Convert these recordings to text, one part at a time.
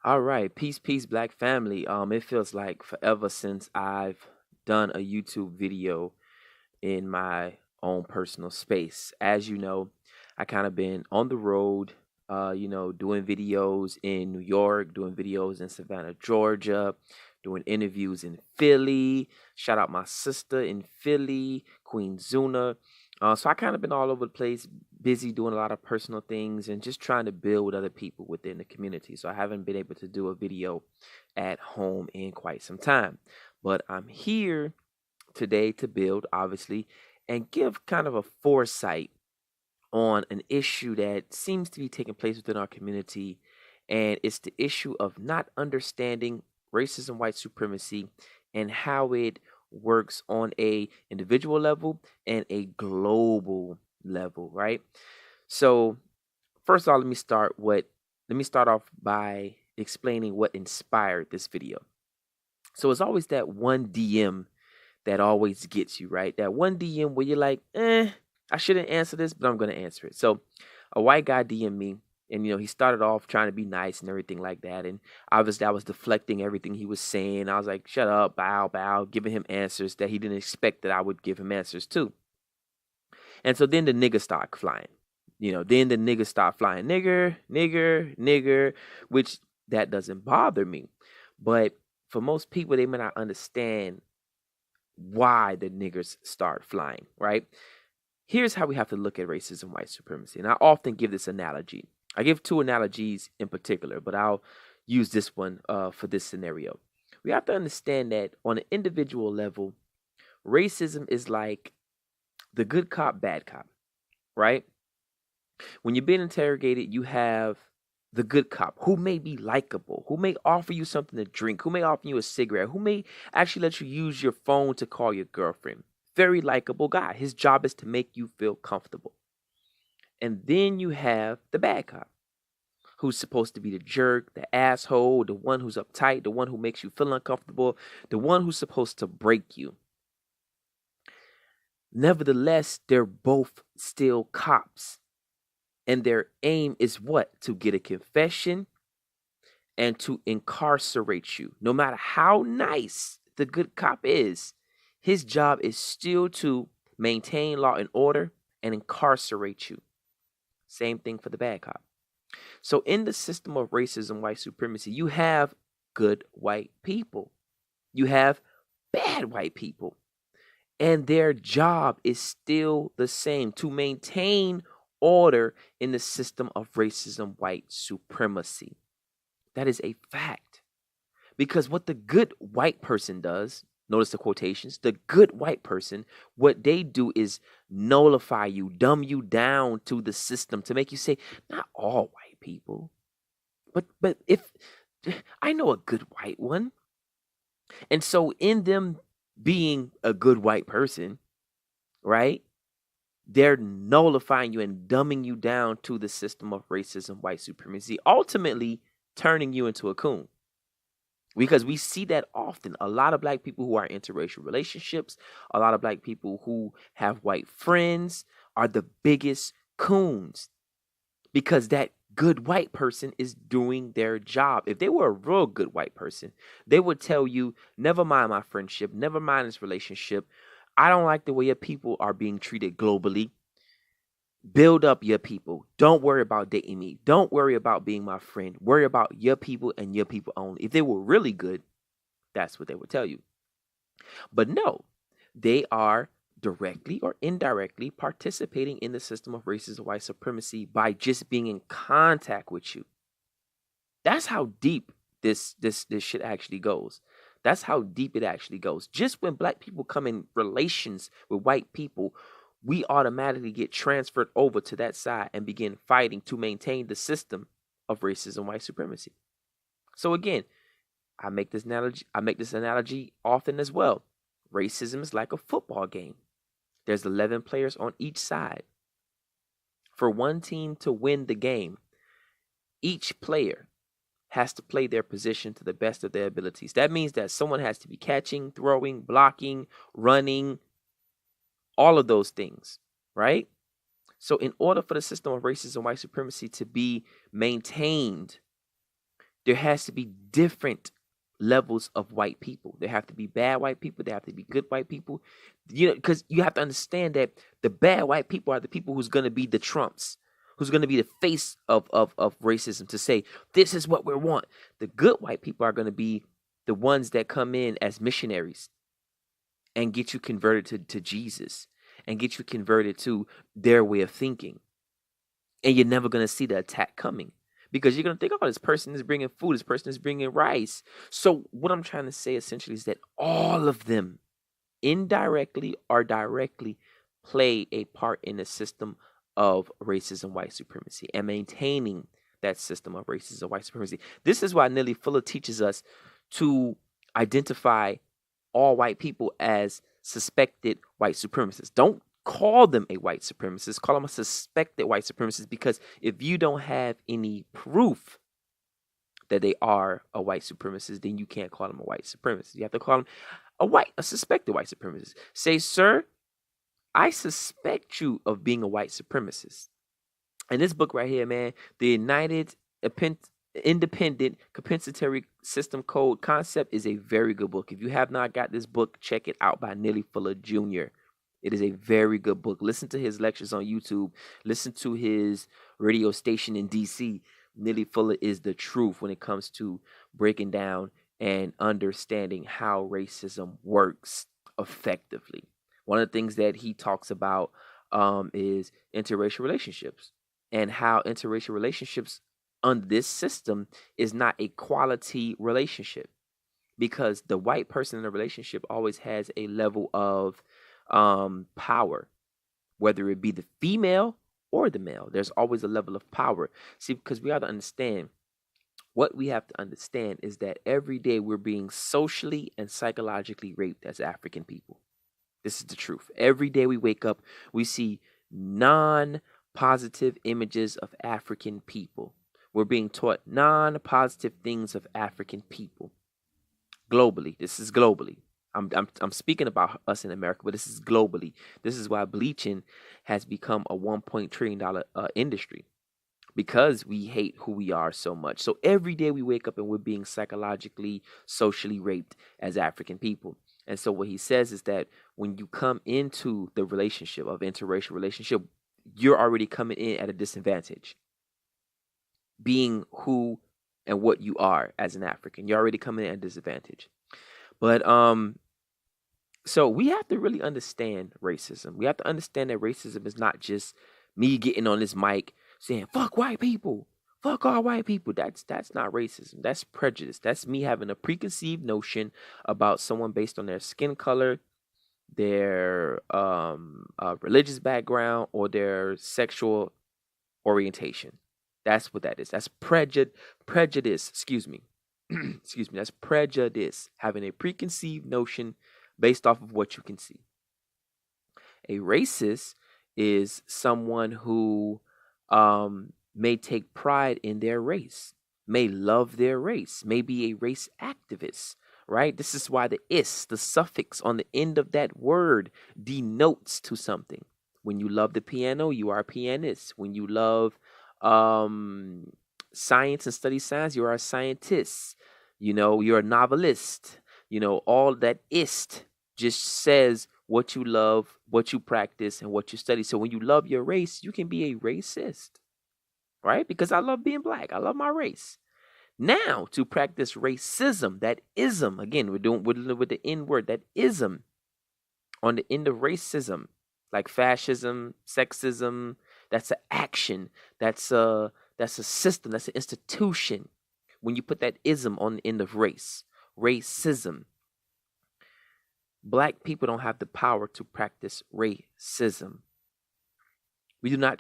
All right, peace, black family. It feels like forever since I've done a YouTube video in my own personal space. As you know, I kind of been on the road, doing videos in New York, doing videos in Savannah, Georgia, doing interviews in Philly. Shout out my sister in Philly, Queen Zuna. So I kind of been all over the place, busy doing a lot of personal things and just trying to build with other people within the community. So I haven't been able to do a video at home in quite some time. But I'm here today to build, obviously, and give kind of a foresight on an issue that seems to be taking place within our community. And it's the issue of not understanding racism, white supremacy, and how it works on a individual level and a global level, right? So first of all, let me start off by explaining what inspired this video. So it's always that one DM that always gets you, right? That one DM where you're like, I shouldn't answer this, but I'm gonna answer it. So a white guy DM me, and he started off trying to be nice and everything like that. And obviously I was deflecting everything he was saying. I was like, shut up, bow, bow, giving him answers that he didn't expect that I would give him answers to. And so then the niggas start flying. Then the niggas start flying. Nigger, nigger, nigger, which that doesn't bother me. But for most people, they may not understand why the niggers start flying, right? Here's how we have to look at racism, white supremacy. And I often give this analogy. I give two analogies in particular, but I'll use this one for this scenario. We have to understand that on an individual level, racism is like the good cop, bad cop, right? When you're being interrogated, you have the good cop who may be likable, who may offer you something to drink, who may offer you a cigarette, who may actually let you use your phone to call your girlfriend. Very likable guy. His job is to make you feel comfortable. And then you have the bad cop who's supposed to be the jerk, the asshole, the one who's uptight, the one who makes you feel uncomfortable, the one who's supposed to break you. Nevertheless, they're both still cops. And their aim is what? To get a confession and to incarcerate you. No matter how nice the good cop is, his job is still to maintain law and order and incarcerate you. Same thing for the bad cop. So in the system of racism, white supremacy, you have good white people. You have bad white people. And their job is still the same, to maintain order in the system of racism, white supremacy. That is a fact. Because what the good white person does, notice the quotations, the good white person, what they do is nullify you, dumb you down to the system to make you say, not all white people, but if I know a good white one. And so in them being a good white person, right? They're nullifying you and dumbing you down to the system of racism, white supremacy, ultimately turning you into a coon. Because we see that often. A lot of black people who are in interracial relationships, a lot of black people who have white friends are the biggest coons because that good white person is doing their job. If they were a real good white person, they would tell you, never mind my friendship, never mind this relationship. I don't like the way your people are being treated globally. Build up your people. Don't worry about dating me. Don't worry about being my friend. Worry about your people and your people only. If they were really good, that's what they would tell you. But no, they are directly or indirectly participating in the system of racism, white supremacy by just being in contact with you. That's how deep this shit actually goes. That's how deep it actually goes. Just when black people come in relations with white people, we automatically get transferred over to that side and begin fighting to maintain the system of racism, white supremacy. So again, I make this analogy often as well. Racism is like a football game. There's 11 players on each side. For one team to win the game, each player has to play their position to the best of their abilities. That means that someone has to be catching, throwing, blocking, running, all of those things, right? So in order for the system of racism and white supremacy to be maintained, there has to be different levels of white people. There have to be bad white people. There have to be good white people. Because you have to understand that the bad white people are the people who's going to be the Trumps, who's going to be the face of racism to say, this is what we want. The good white people are going to be the ones that come in as missionaries and get you converted to Jesus and get you converted to their way of thinking. And you're never going to see the attack coming because you're going to think, oh, this person is bringing food. This person is bringing rice. So what I'm trying to say essentially is that all of them indirectly or directly play a part in the system of racism, white supremacy, and maintaining that system of racism, white supremacy. This is why Neely Fuller teaches us to identify all white people as suspected white supremacists. Don't call them a white supremacist, call them a suspected white supremacist, because if you don't have any proof that they are a white supremacist, then you can't call them a white supremacist. You have to call them a suspected white supremacist. Say, sir, I suspect you of being a white supremacist. And this book right here, man, the Independent Compensatory System Code Concept, is a very good book. If you have not got this book, check it out, by Neely Fuller Jr. It is a very good book. Listen to his lectures on YouTube. Listen to his radio station in DC. Neely Fuller is the truth when it comes to breaking down and understanding how racism works effectively. One of the things that he talks about is interracial relationships, and how interracial relationships under this system is not a quality relationship, because the white person in a relationship always has a level of power, whether it be the female or the male. There's always a level of power. See, because we have to understand, what we have to understand is that every day we're being socially and psychologically raped as African people. This is the truth. Every day we wake up, we see non-positive images of African people. We're being taught non-positive things of African people. Globally, this is globally. I'm speaking about us in America, but this is globally. This is why bleaching has become a $1 trillion industry, because we hate who we are so much. So every day we wake up and we're being psychologically, socially raped as African people. And so what he says is that when you come into the relationship of interracial relationship, you're already coming in at a disadvantage, being who and what you are as an African. You're already coming in at a disadvantage. But so we have to really understand racism. We have to understand that racism is not just me getting on this mic saying fuck white people, fuck all white people. That's not racism. That's prejudice. That's me having a preconceived notion about someone based on their skin color, their religious background, or their sexual orientation. That's what that is. That's prejudice. Excuse me. Excuse me. That's prejudice. Having a preconceived notion based off of what you can see. A racist is someone who may take pride in their race, may love their race, may be a race activist, right? This is why the "is," the suffix on the end of that word, denotes to something. When you love the piano, you are a pianist. When you love science and study science, you are a scientist. You're a novelist. All that "ist" just says what you love, what you practice, and what you study. So when you love your race, you can be a racist, right? Because I love being black. I love my race. Now, to practice racism, that ism, again, we're dealing with the N word, that ism on the end of racism, like fascism, sexism, that's an action, that's a system, that's an institution. When you put that ism on the end of racism, black people don't have the power to practice racism. We do not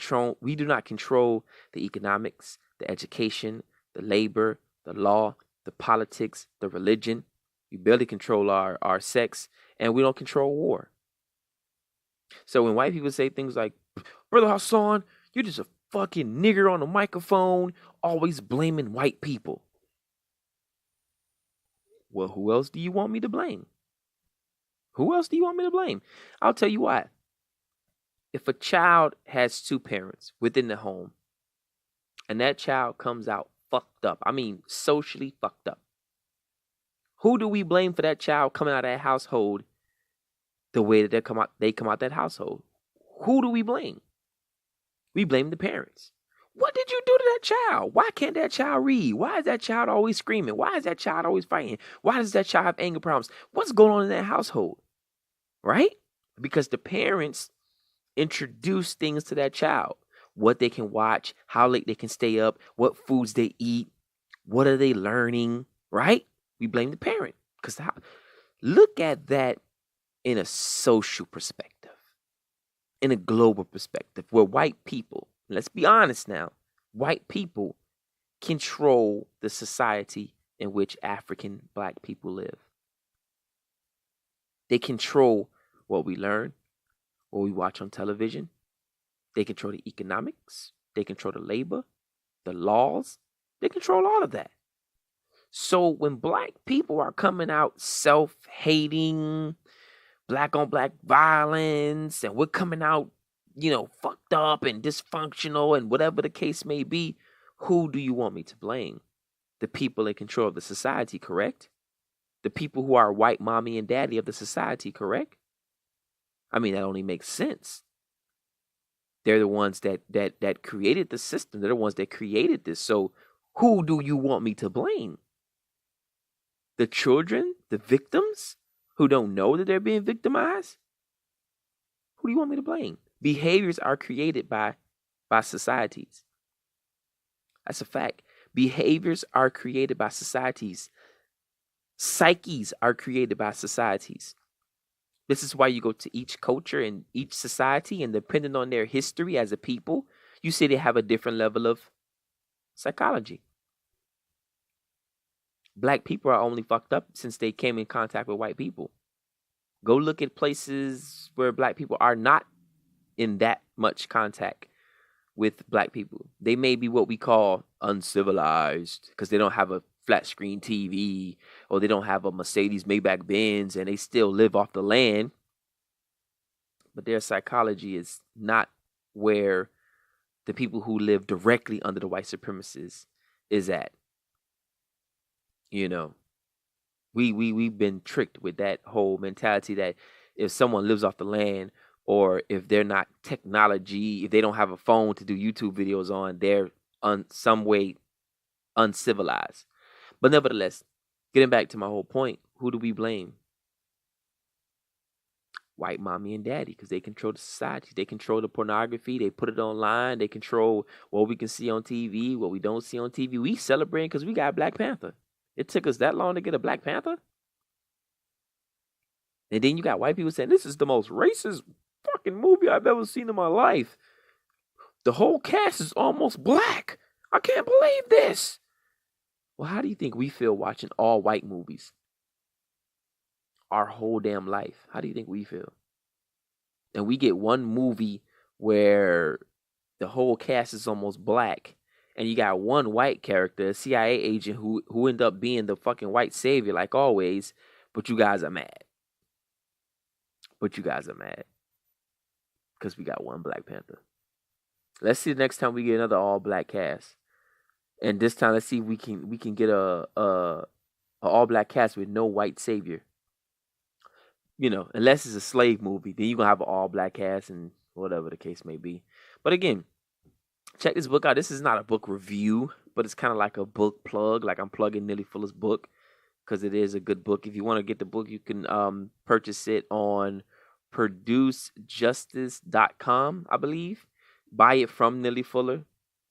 control the economics, the education, the labor, the law, the politics, the religion. We barely control our sex, and we don't control war. So when white people say things like, Brother Hassan, you're just a fucking nigger on the microphone, always blaming white people. Well, who else do you want me to blame? Who else do you want me to blame? I'll tell you why. If a child has two parents within the home, and that child comes out fucked up. I mean, socially fucked up. Who do we blame for that child coming out of that household the way that they come out that household? Who do we blame? We blame the parents. What did you do to that child? Why can't that child read? Why is that child always screaming? Why is that child always fighting? Why does that child have anger problems? What's going on in that household? Right? Because the parents introduce things to that child. What they can watch, how late they can stay up, what foods they eat, what are they learning, right? We blame the parent. Because look at that in a social perspective, in a global perspective, where white people, let's be honest now, white people control the society in which African black people live. They control what we learn, what we watch on television. They control the economics. They control the labor, the laws. They control all of that. So when black people are coming out self-hating, black on black violence, and we're coming out, fucked up and dysfunctional and whatever the case may be, who do you want me to blame? The people in control of the society, correct? The people who are white mommy and daddy of the society, correct? I mean, that only makes sense. They're the ones that created the system. They're the ones that created this. So who do you want me to blame? The children, the victims who don't know that they're being victimized? Who do you want me to blame? Behaviors are created by societies. That's a fact. Behaviors are created by societies. Psyches are created by societies. This is why you go to each culture and each society, and depending on their history as a people, you see they have a different level of psychology. Black people are only fucked up since they came in contact with white people. Go look at places where black people are not in that much contact with black people. They may be what we call uncivilized because they don't have a flat screen TV, or they don't have a Mercedes Maybach Benz, and they still live off the land. But their psychology is not where the people who live directly under the white supremacists is at. We've been tricked with that whole mentality that if someone lives off the land, or if they're not technology, if they don't have a phone to do YouTube videos on, they're some way uncivilized. But nevertheless, getting back to my whole point, who do we blame? White mommy and daddy, because they control the society. They control the pornography. They put it online. They control what we can see on TV, what we don't see on TV. We celebrate because we got Black Panther. It took us that long to get a Black Panther? And then you got white people saying, this is the most racist fucking movie I've ever seen in my life. The whole cast is almost black. I can't believe this. Well, how do you think we feel watching all white movies our whole damn life? How do you think we feel? And we get one movie where the whole cast is almost black, and you got one white character, a CIA agent, who end up being the fucking white savior like always, but you guys are mad. Because we got one Black Panther. Let's see the next time we get another all black cast. And this time, let's see if we can get a all black cast with no white savior. Unless it's a slave movie, then you're gonna have an all black cast and whatever the case may be. But again, check this book out. This is not a book review, but it's kind of like a book plug. Like I'm plugging Neely Fuller's book because it is a good book. If you want to get the book, you can purchase it on producejustice.com, I believe. Buy it from Neely Fuller,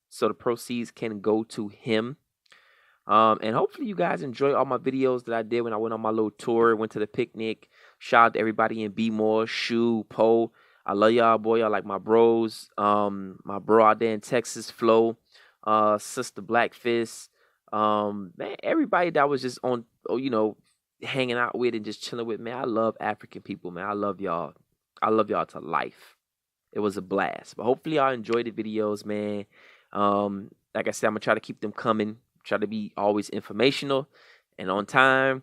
so the proceeds can go to him. And hopefully you guys enjoy all my videos that I did when I went on my little tour, went to the picnic. Shout out to everybody in B-More, Shu, Poe. I love y'all, boy. Y'all like my bros. My bro out there in Texas, Flo, Sister Blackfist. Man, everybody that was just on, hanging out with and just chilling with, man. I love African people, man. I love y'all. I love y'all to life. It was a blast. But hopefully y'all enjoyed the videos, man. Like I said, I'm going to try to keep them coming. Try to be always informational and on time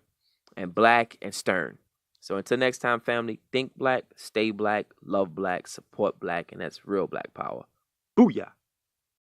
and black and stern. So until next time, family, think black, stay black, love black, support black, and that's real black power. Booyah.